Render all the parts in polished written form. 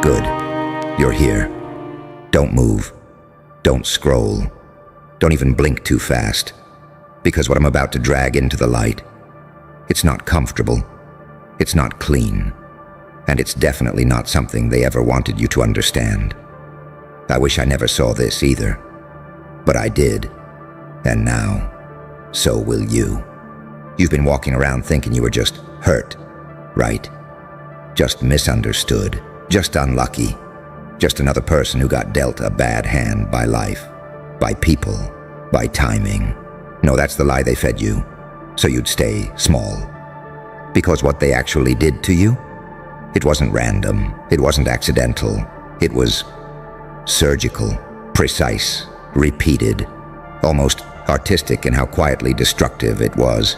Good. You're here. Don't move. Don't scroll. Don't even blink too fast. Because what I'm about to drag into the light, it's not comfortable. It's not clean. And it's definitely not something they ever wanted you to understand. I wish I never saw this either. But I did. And now, so will you. You've been walking around thinking you were just hurt, right? Just misunderstood. Just unlucky. Just another person who got dealt a bad hand by life, by people, by timing. No, that's the lie they fed you, so you'd stay small. Because what they actually did to you, it wasn't random, it wasn't accidental, it was surgical, precise, repeated, almost artistic in how quietly destructive it was.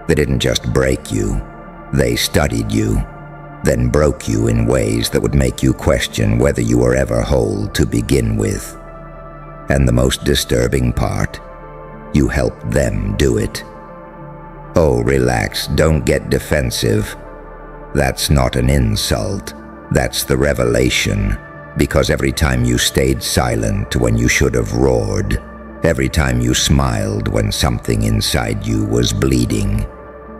They didn't just break you, they studied you, then broke you in ways that would make you question whether you were ever whole to begin with. And the most disturbing part, you helped them do it. Oh, relax, don't get defensive. That's not an insult, that's the revelation. Because every time you stayed silent when you should have roared, every time you smiled when something inside you was bleeding,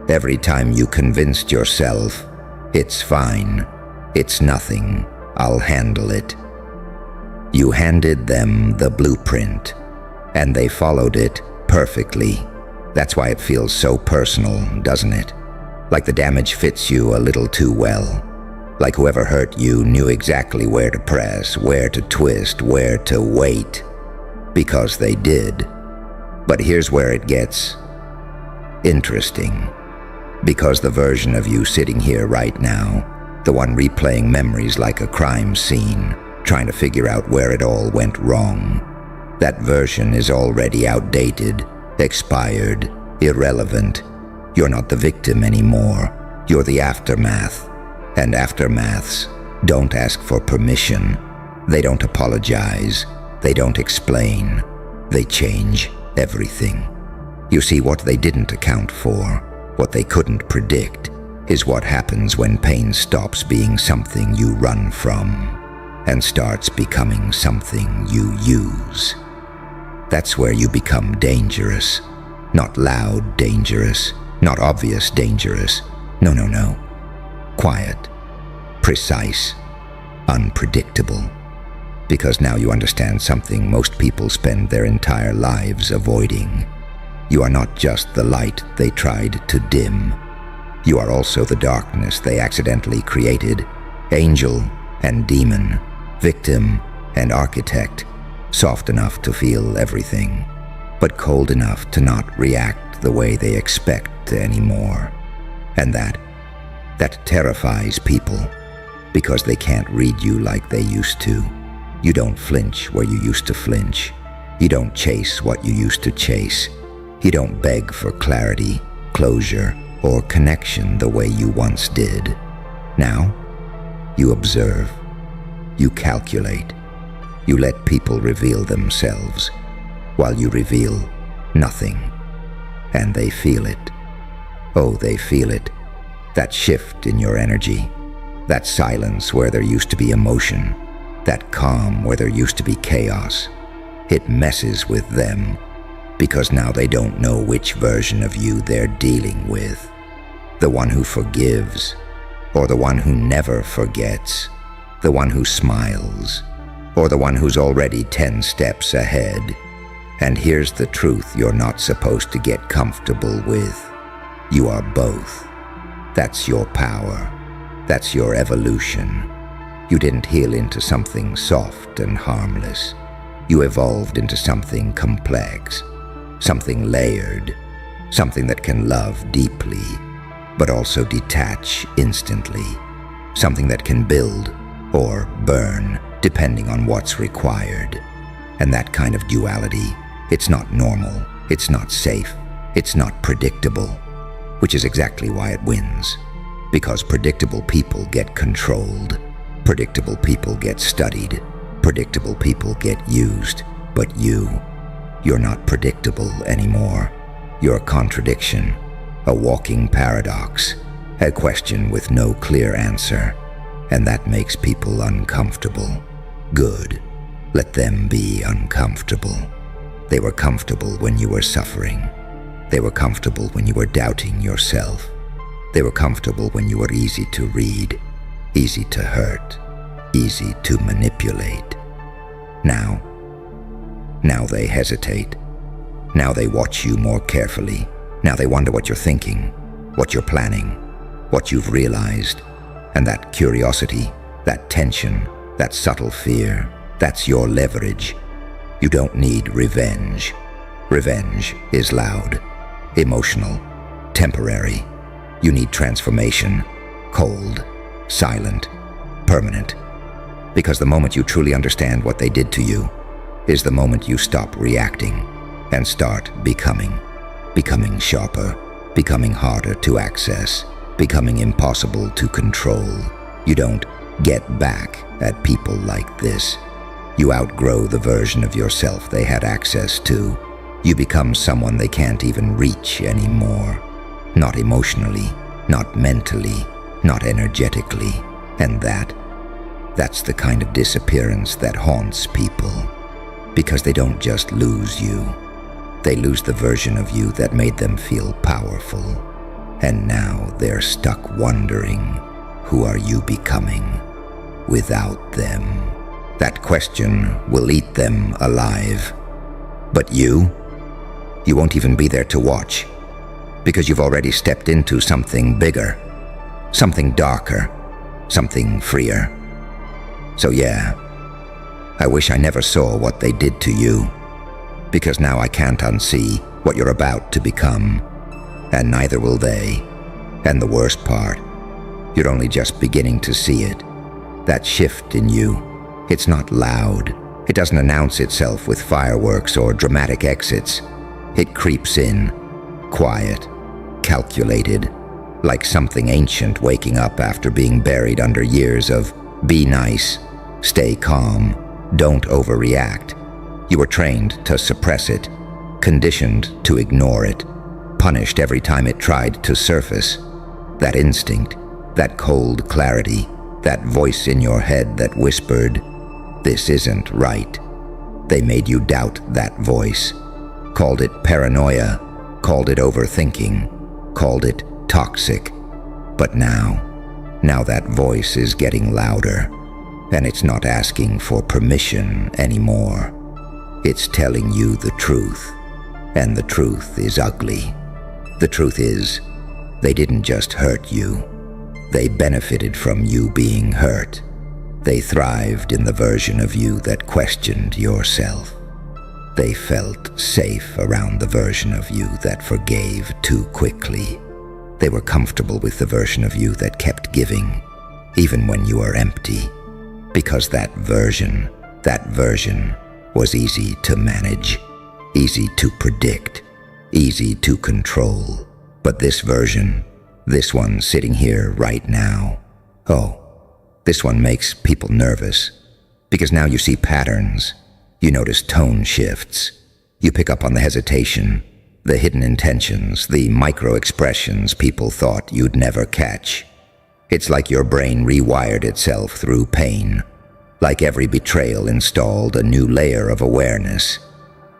every time you convinced yourself, it's fine, it's nothing, I'll handle it. You handed them the blueprint, and they followed it perfectly. That's why it feels so personal, doesn't it? Like the damage fits you a little too well. Like whoever hurt you knew exactly where to press, where to twist, where to wait. Because they did. But here's where it gets interesting. Because the version of you sitting here right now, the one replaying memories like a crime scene, trying to figure out where it all went wrong, that version is already outdated, expired, irrelevant. You're not the victim anymore. You're the aftermath. And aftermaths don't ask for permission. They don't apologize. They don't explain. They change everything. You see, what they didn't account for, what they couldn't predict, is what happens when pain stops being something you run from and starts becoming something you use. That's where you become dangerous. Not loud dangerous, not obvious dangerous. No. Quiet, precise, unpredictable. Because now you understand something most people spend their entire lives avoiding. You are not just the light they tried to dim. You are also the darkness they accidentally created. Angel and demon, victim and architect, soft enough to feel everything, but cold enough to not react the way they expect anymore. And that terrifies people, because they can't read you like they used to. You don't flinch where you used to flinch. You don't chase what you used to chase. You don't beg for clarity, closure, or connection the way you once did. Now, you observe. You calculate. You let people reveal themselves, while you reveal nothing. And they feel it. Oh, they feel it. That shift in your energy. That silence where there used to be emotion. That calm where there used to be chaos. It messes with them, because now they don't know which version of you they're dealing with. The one who forgives, or the one who never forgets. The one who smiles, or the one who's already 10 steps ahead. And here's the truth you're not supposed to get comfortable with. You are both. That's your power. That's your evolution. You didn't heal into something soft and harmless. You evolved into something complex, something layered, something that can love deeply, but also detach instantly, something that can build or burn, depending on what's required. And that kind of duality, it's not normal, it's not safe, it's not predictable, which is exactly why it wins. Because predictable people get controlled, predictable people get studied, predictable people get used, but you're not predictable anymore. You're a contradiction, a walking paradox. a question with no clear answer, and that makes people uncomfortable. Good. Let them be uncomfortable. They were comfortable when you were suffering. They were comfortable when you were doubting yourself. They were comfortable when you were easy to read, easy to hurt, easy to manipulate. Now they hesitate. Now they watch you more carefully. Now they wonder what you're thinking, what you're planning, what you've realized. And that curiosity, that tension, that subtle fear, that's your leverage. You don't need revenge. Revenge is loud, emotional, temporary. You need transformation, cold, silent, permanent. Because the moment you truly understand what they did to you is the moment you stop reacting and start becoming. Becoming sharper, becoming harder to access, becoming impossible to control. You don't get back at people like this. You outgrow the version of yourself they had access to. You become someone they can't even reach anymore. Not emotionally, not mentally, not energetically. And that's the kind of disappearance that haunts people. Because they don't just lose you. They lose the version of you that made them feel powerful. And now they're stuck wondering, who are you becoming without them? That question will eat them alive. But you won't even be there to watch, because you've already stepped into something bigger, something darker, something freer. So yeah, I wish I never saw what they did to you, because now I can't unsee what you're about to become, and neither will they. And the worst part, you're only just beginning to see it. That shift in you, it's not loud. It doesn't announce itself with fireworks or dramatic exits. It creeps in, quiet, calculated, like something ancient waking up after being buried under years of be nice, stay calm, don't overreact. You were trained to suppress it, conditioned to ignore it, punished every time it tried to surface. That instinct, that cold clarity, that voice in your head that whispered, "This isn't right." They made you doubt that voice, called it paranoia, called it overthinking, called it toxic. But now that voice is getting louder, and it's not asking for permission anymore. It's telling you the truth, and the truth is ugly. The truth is, they didn't just hurt you. They benefited from you being hurt. They thrived in the version of you that questioned yourself. They felt safe around the version of you that forgave too quickly. They were comfortable with the version of you that kept giving, even when you were empty. Because that version was easy to manage, easy to predict, easy to control. But this version, this one sitting here right now, this one makes people nervous. Because now you see patterns, you notice tone shifts, you pick up on the hesitation, the hidden intentions, the micro-expressions people thought you'd never catch. It's like your brain rewired itself through pain, like every betrayal installed a new layer of awareness.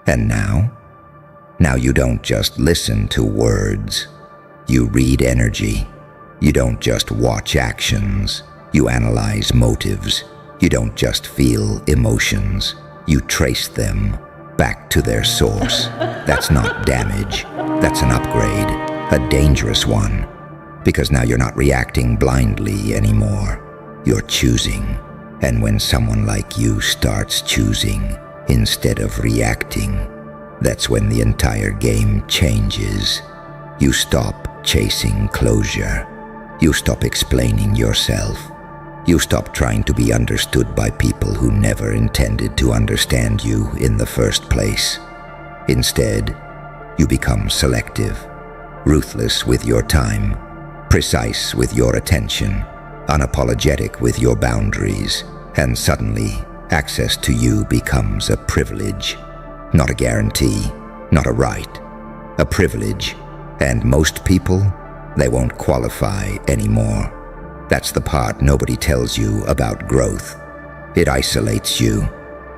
And now you don't just listen to words, you read energy. You don't just watch actions, you analyze motives. You don't just feel emotions, you trace them back to their source. That's not damage, that's an upgrade, a dangerous one. Because now you're not reacting blindly anymore, you're choosing. And when someone like you starts choosing instead of reacting, that's when the entire game changes. You stop chasing closure. You stop explaining yourself. You stop trying to be understood by people who never intended to understand you in the first place. Instead, you become selective, ruthless with your time, precise with your attention, unapologetic with your boundaries, and suddenly, access to you becomes a privilege. Not a guarantee, not a right, a privilege. And most people, They won't qualify anymore. That's the part nobody tells you about growth. It isolates you,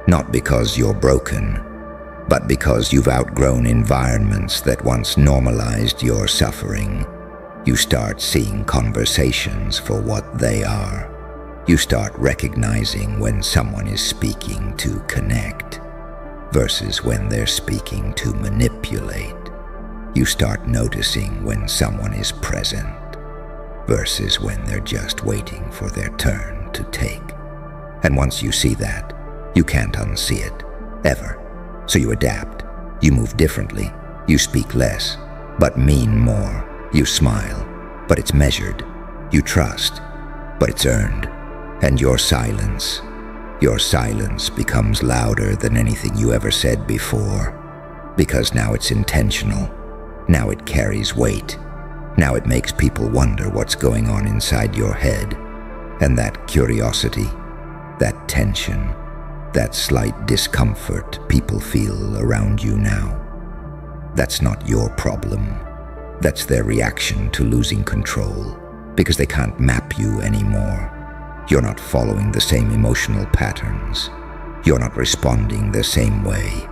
not because you're broken, but because you've outgrown environments that once normalized your suffering. You start seeing conversations for what they are. You start recognizing when someone is speaking to connect versus when they're speaking to manipulate. You start noticing when someone is present versus when they're just waiting for their turn to take. And once you see that, you can't unsee it, ever. So you adapt, you move differently, you speak less, but mean more. You smile, but it's measured. You trust, but it's earned. And your silence becomes louder than anything you ever said before. Because now it's intentional. Now it carries weight. Now it makes people wonder what's going on inside your head. And that curiosity, that tension, that slight discomfort people feel around you now, that's not your problem. That's their reaction to losing control, because they can't map you anymore. You're not following the same emotional patterns. You're not responding the same way.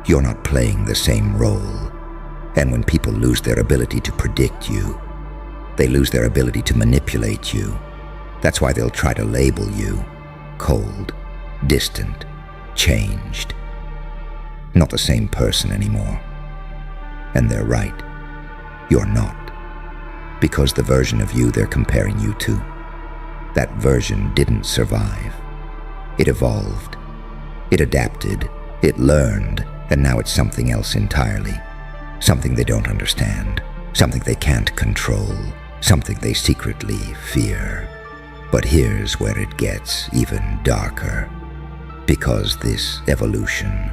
You're not playing the same role. And when people lose their ability to predict you, they lose their ability to manipulate you. That's why they'll try to label you cold, distant, changed. Not the same person anymore. And they're right. You're not. Because the version of you they're comparing you to, that version didn't survive. It evolved. It adapted. It learned. And now it's something else entirely. Something they don't understand. Something they can't control. Something they secretly fear. But here's where it gets even darker. Because this evolution,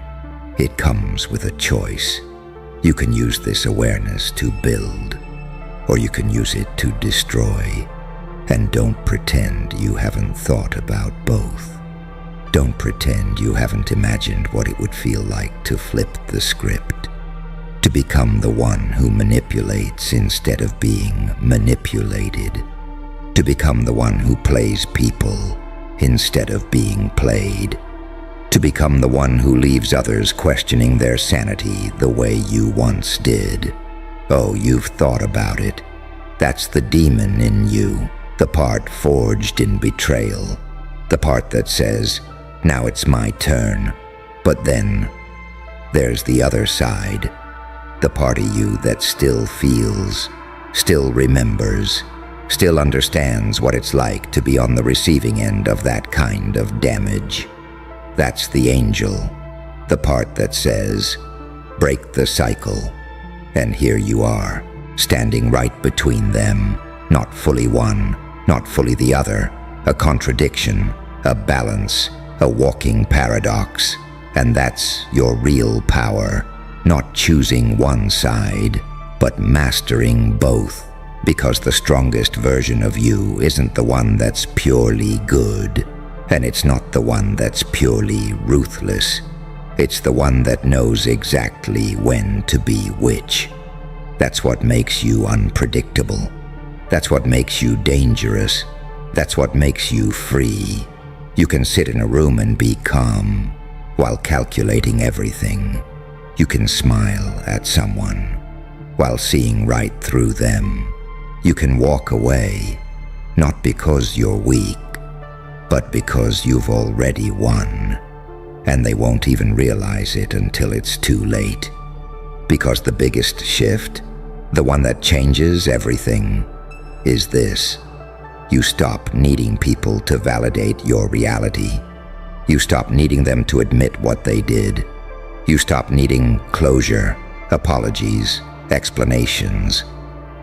it comes with a choice. You can use this awareness to build, or you can use it to destroy. And don't pretend you haven't thought about both. Don't pretend you haven't imagined what it would feel like to flip the script, to become the one who manipulates instead of being manipulated, to become the one who plays people instead of being played, to become the one who leaves others questioning their sanity the way you once did. Oh, you've thought about it. That's the demon in you, the part forged in betrayal, the part that says, now it's my turn. But then there's the other side, the part of you that still feels, still remembers, still understands what it's like to be on the receiving end of that kind of damage. That's the angel, the part that says, break the cycle. And here you are, standing right between them, not fully one, not fully the other, a contradiction, a balance, a walking paradox. And that's your real power, not choosing one side, but mastering both. Because the strongest version of you isn't the one that's purely good, and it's not the one that's purely ruthless. It's the one that knows exactly when to be which. That's what makes you unpredictable. That's what makes you dangerous. That's what makes you free. You can sit in a room and be calm while calculating everything. You can smile at someone while seeing right through them. You can walk away, not because you're weak, but because you've already won, and they won't even realize it until it's too late. Because the biggest shift, the one that changes everything, is this. You stop needing people to validate your reality. You stop needing them to admit what they did. You stop needing closure, apologies, explanations.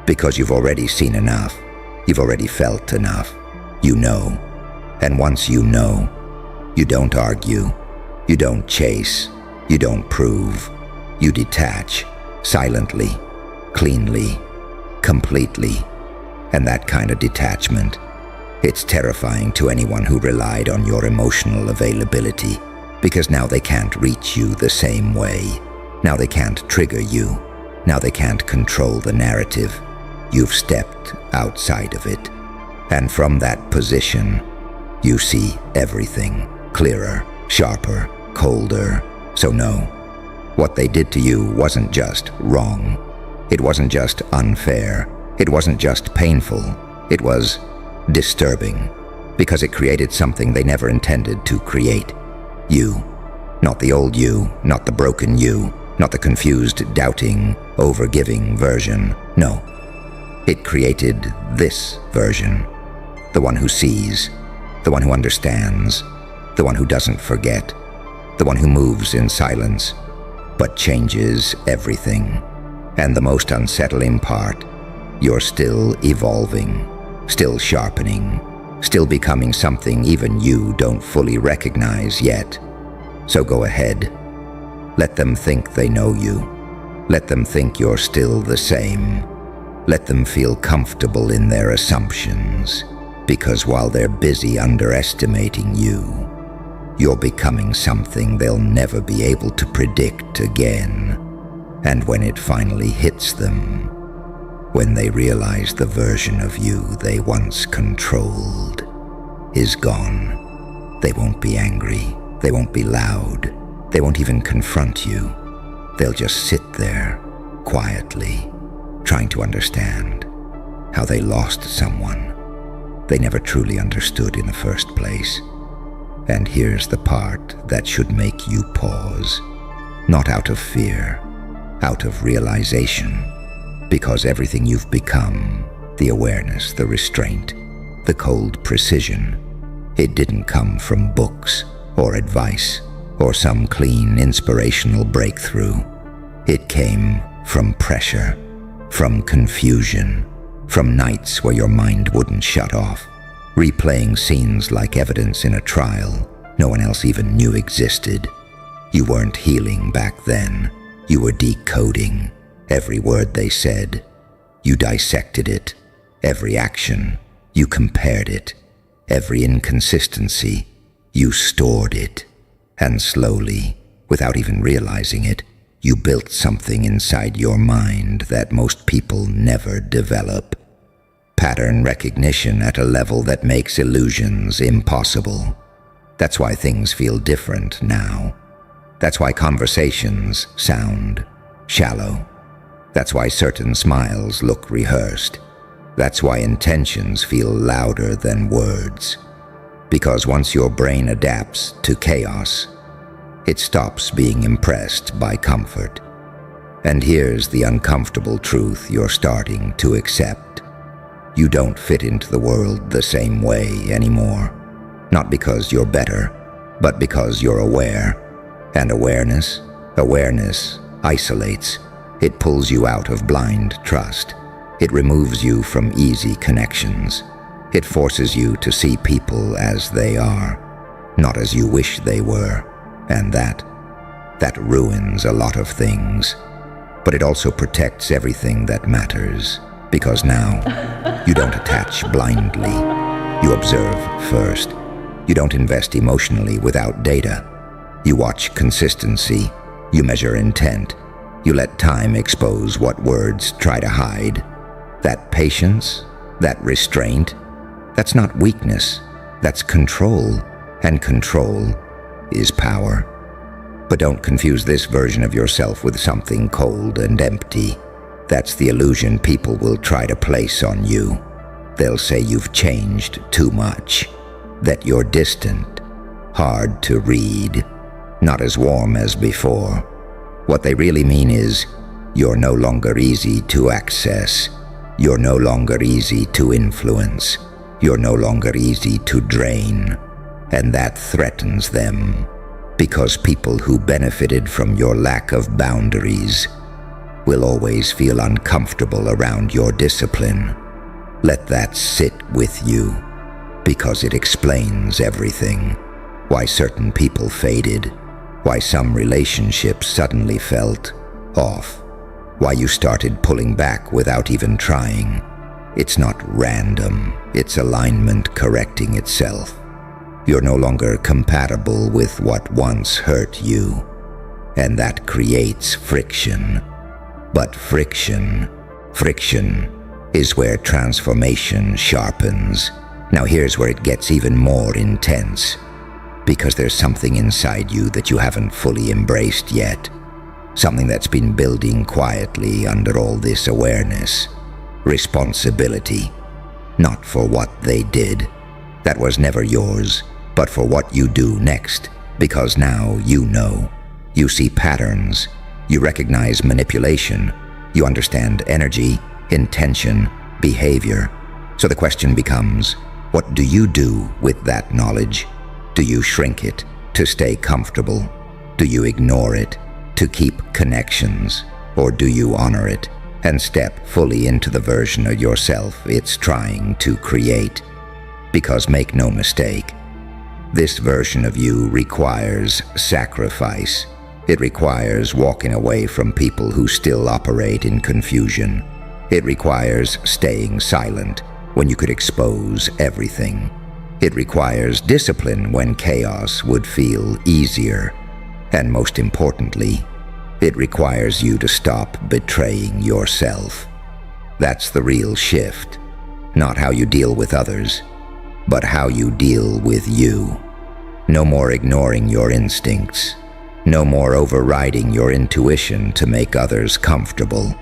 Because you've already seen enough. You've already felt enough. You know. And once you know, you don't argue. You don't chase. You don't prove. You detach, silently, cleanly, completely. And that kind of detachment, it's terrifying to anyone who relied on your emotional availability. Because now they can't reach you the same way. Now they can't trigger you. Now they can't control the narrative. you've stepped outside of it. And from that position, you see everything clearer, sharper, colder. So no, what they did to you wasn't just wrong. It wasn't just unfair. It wasn't just painful. It was disturbing, because it created something they never intended to create. You. Not the old you, not the broken you, not the confused, doubting, overgiving version. No. It created this version. The one who sees, the one who understands, the one who doesn't forget, the one who moves in silence, but changes everything. And the most unsettling part, you're still evolving, still sharpening, still becoming something even you don't fully recognize yet. So go ahead. Let them think they know you. Let them think you're still the same. Let them feel comfortable in their assumptions, because while they're busy underestimating you, you're becoming something they'll never be able to predict again. And when it finally hits them, when they realize the version of you they once controlled is gone, they won't be angry, they won't be loud, they won't even confront you. They'll just sit there, quietly, trying to understand how they lost someone they never truly understood in the first place. And here's the part that should make you pause, not out of fear, out of realization, because everything you've become, the awareness, the restraint, the cold precision, it didn't come from books or advice or some clean, inspirational breakthrough. It came from pressure, from confusion, from nights where your mind wouldn't shut off, replaying scenes like evidence in a trial no one else even knew existed. You weren't healing back then. You were decoding every word they said. You dissected it. Every action, you compared it. Every inconsistency, you stored it. And slowly, without even realizing it, you built something inside your mind that most people never develop. Pattern recognition at a level that makes illusions impossible. That's why things feel different now. That's why conversations sound shallow. That's why certain smiles look rehearsed. That's why intentions feel louder than words. Because once your brain adapts to chaos, it stops being impressed by comfort. And here's the uncomfortable truth you're starting to accept. You don't fit into the world the same way anymore. Not because you're better, but because you're aware. And awareness isolates. It pulls you out of blind trust. It removes you from easy connections. It forces you to see people as they are, not as you wish they were. And that ruins a lot of things. But it also protects everything that matters. Because now, you don't attach blindly. You observe first. You don't invest emotionally without data. You watch consistency. You measure intent. You let time expose what words try to hide. That patience, that restraint, that's not weakness. That's control. And control is power. But don't confuse this version of yourself with something cold and empty. That's the illusion people will try to place on you. They'll say you've changed too much, that you're distant, hard to read, not as warm as before. What they really mean is, you're no longer easy to access. You're no longer easy to influence. You're no longer easy to drain. And that threatens them, because people who benefited from your lack of boundaries will always feel uncomfortable around your discipline. Let that sit with you, because it explains everything. Why certain people faded, why some relationships suddenly felt off, why you started pulling back without even trying. It's not random, it's alignment correcting itself. You're no longer compatible with what once hurt you, and that creates friction. But friction, is where transformation sharpens. Now here's where it gets even more intense, because there's something inside you that you haven't fully embraced yet. Something that's been building quietly under all this awareness. Responsibility. Not for what they did. That was never yours, but for what you do next, because now you know. You see patterns. You recognize manipulation. You understand energy, intention, behavior. So the question becomes, what do you do with that knowledge? Do you shrink it to stay comfortable? Do you ignore it to keep connections? Or do you honor it and step fully into the version of yourself it's trying to create? Because make no mistake, this version of you requires sacrifice. It requires walking away from people who still operate in confusion. It requires staying silent when you could expose everything. It requires discipline when chaos would feel easier. And most importantly, it requires you to stop betraying yourself. That's the real shift. Not how you deal with others, but how you deal with you. No more ignoring your instincts. No more overriding your intuition to make others comfortable.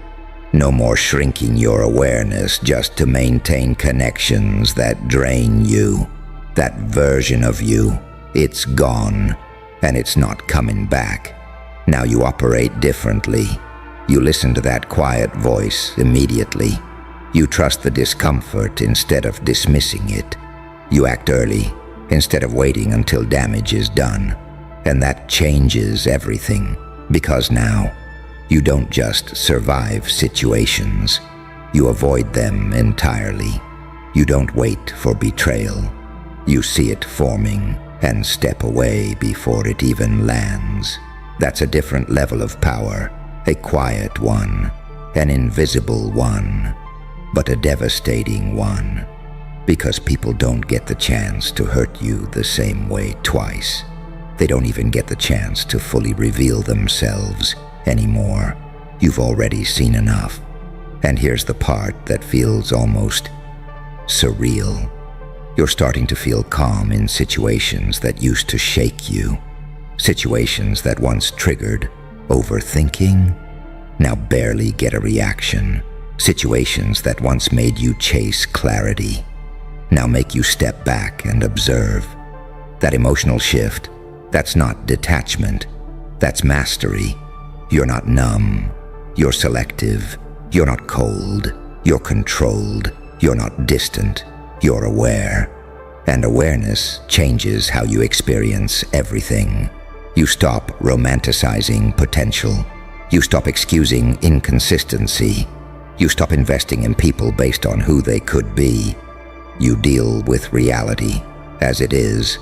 No more shrinking your awareness just to maintain connections that drain you. That version of you, it's gone, and it's not coming back. Now you operate differently. You listen to that quiet voice immediately. You trust the discomfort instead of dismissing it. You act early instead of waiting until damage is done. And that changes everything, because now you don't just survive situations, you avoid them entirely. You don't wait for betrayal. You see it forming and step away before it even lands. That's a different level of power, a quiet one, an invisible one, but a devastating one, because people don't get the chance to hurt you the same way twice. They don't even get the chance to fully reveal themselves anymore. You've already seen enough. And here's the part that feels almost surreal. You're starting to feel calm in situations that used to shake you. Situations that once triggered overthinking, now barely get a reaction. Situations that once made you chase clarity, now make you step back and observe. That emotional shift, that's not detachment, that's mastery. You're not numb, you're selective, you're not cold, you're controlled, you're not distant, you're aware. And awareness changes how you experience everything. You stop romanticizing potential. You stop excusing inconsistency. You stop investing in people based on who they could be. You deal with reality as it is,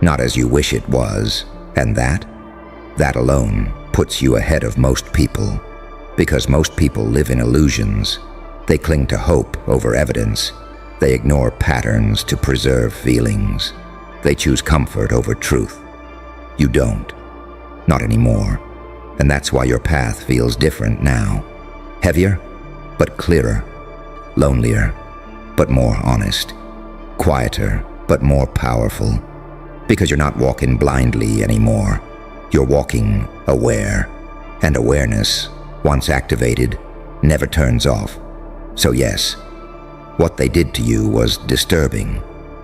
not as you wish it was, and that alone puts you ahead of most people, because most people live in illusions. They cling to hope over evidence. They ignore patterns to preserve feelings. They choose comfort over truth. You don't. Not anymore. And that's why your path feels different now. Heavier, but clearer. Lonelier, but more honest. Quieter, but more powerful. Because you're not walking blindly anymore. You're walking aware. And awareness, once activated, never turns off. So yes, what they did to you was disturbing,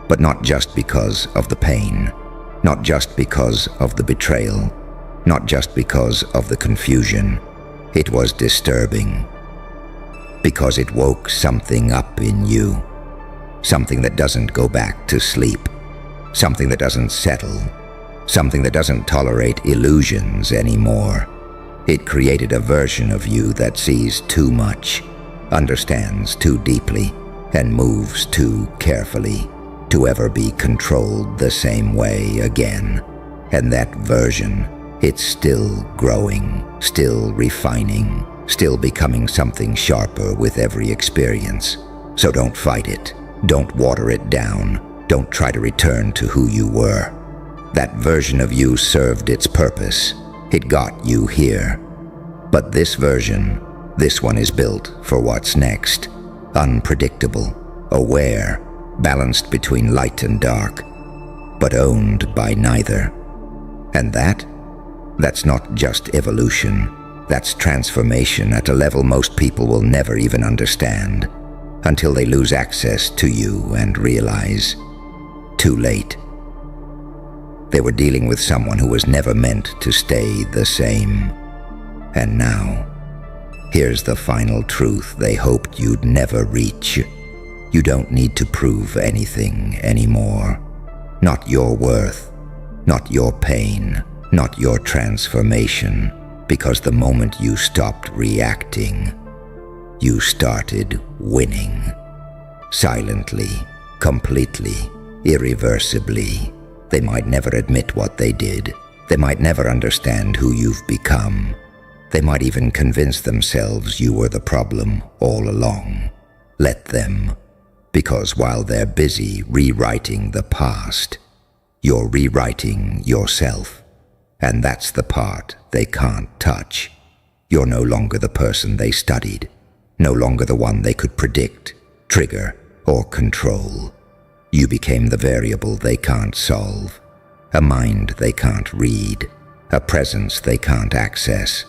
but not just because of the pain, not just because of the betrayal, not just because of the confusion. It was disturbing because it woke something up in you, something that doesn't go back to sleep, something that doesn't settle, something that doesn't tolerate illusions anymore. It created a version of you that sees too much, understands too deeply, and moves too carefully to ever be controlled the same way again. And that version, it's still growing, still refining, still becoming something sharper with every experience. So don't fight it. Don't water it down. Don't try to return to who you were. That version of you served its purpose. It got you here. But this version, this one is built for what's next. unpredictable, aware, balanced between light and dark, but owned by neither. And that's not just evolution. That's transformation at a level most people will never even understand, until they lose access to you and realize, too late. They were dealing with someone who was never meant to stay the same. And now, here's the final truth they hoped you'd never reach. You don't need to prove anything anymore. Not your worth, not your pain, not your transformation, because the moment you stopped reacting, you started winning. Silently, completely, irreversibly. They might never admit what they did. They might never understand who you've become. They might even convince themselves you were the problem all along. Let them, because while they're busy rewriting the past, you're rewriting yourself. And that's the part they can't touch. You're no longer the person they studied, no longer the one they could predict, trigger, or control. You became the variable they can't solve, a mind they can't read, a presence they can't access,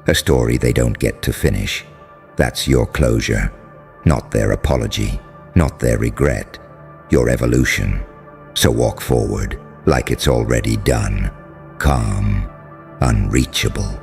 a story they don't get to finish. That's your closure, not their apology, not their regret, your evolution. So walk forward like it's already done, calm, unreachable.